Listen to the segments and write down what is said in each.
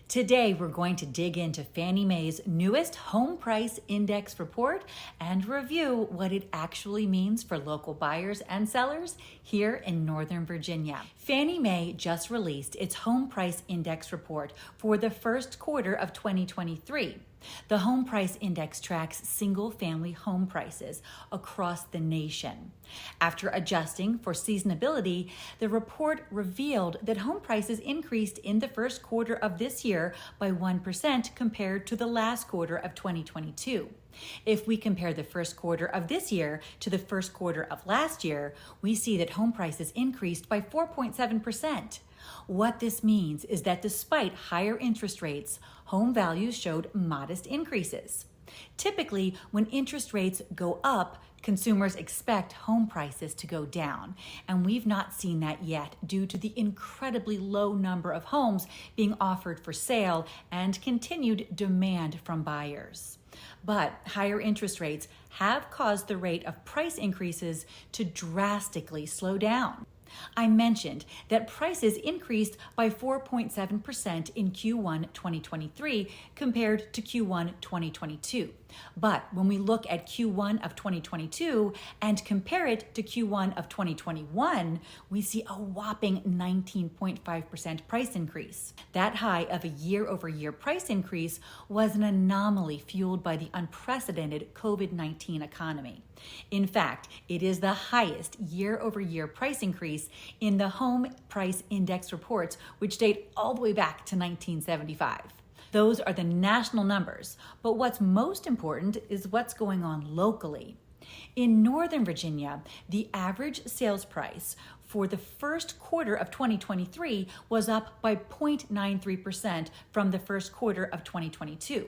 Today, we're going to dig into Fannie Mae's newest Home Price Index report and review what it actually means for local buyers and sellers here in Northern Virginia. Fannie Mae just released its Home Price Index report for the first quarter of 2023. The Home Price Index tracks single-family home prices across the nation. After adjusting for seasonality, the report revealed that home prices increased in the first quarter of this year by 1% compared to the last quarter of 2022. If we compare the first quarter of this year to the first quarter of last year, we see that home prices increased by 4.7%. What this means is that despite higher interest rates, home values showed modest increases. Typically, when interest rates go up, consumers expect home prices to go down, and we've not seen that yet due to the incredibly low number of homes being offered for sale and continued demand from buyers. But higher interest rates have caused the rate of price increases to drastically slow down. I mentioned that prices increased by 4.7% in Q1 2023 compared to Q1 2022. But when we look at Q1 of 2022 and compare it to Q1 of 2021, we see a whopping 19.5% price increase. That high of a year-over-year price increase was an anomaly fueled by the unprecedented COVID-19 economy. In fact, it is the highest year-over-year price increase in the Home Price Index reports, which date all the way back to 1975. Those are the national numbers, but what's most important is what's going on locally. In Northern Virginia, the average sales price for the first quarter of 2023 was up by 0.93% from the first quarter of 2022.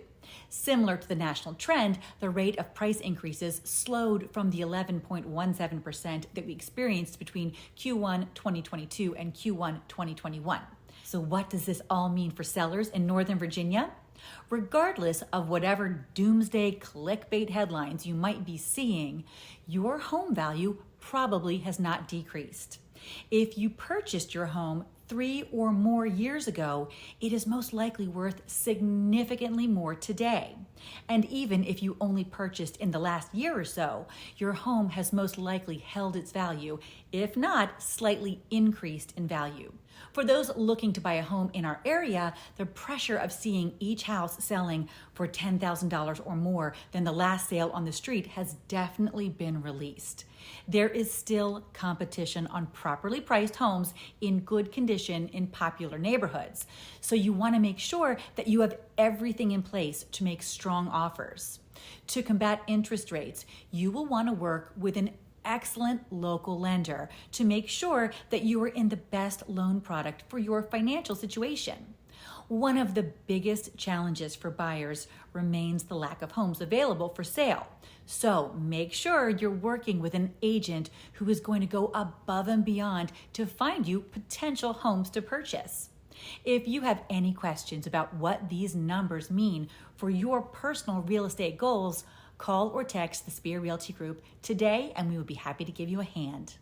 Similar to the national trend, the rate of price increases slowed from the 11.17% that we experienced between Q1 2022 and Q1 2021. So what does this all mean for sellers in Northern Virginia? Regardless of whatever doomsday clickbait headlines you might be seeing, your home value probably has not decreased. If you purchased your home 3 or more years ago, it is most likely worth significantly more today. And even if you only purchased in the last year or so, your home has most likely held its value, if not slightly increased in value. For those looking to buy a home in our area, the pressure of seeing each house selling for $10,000 or more than the last sale on the street has definitely been released. There is still competition on properly priced homes in good condition in popular neighborhoods. So you want to make sure that you have everything in place to make strong offers. To combat interest rates, you will want to work with an excellent local lender to make sure that you are in the best loan product for your financial situation. One of the biggest challenges for buyers remains the lack of homes available for sale. So make sure you're working with an agent who is going to go above and beyond to find you potential homes to purchase. If you have any questions about what these numbers mean for your personal real estate goals, call or text the Spear Realty Group today and we would be happy to give you a hand.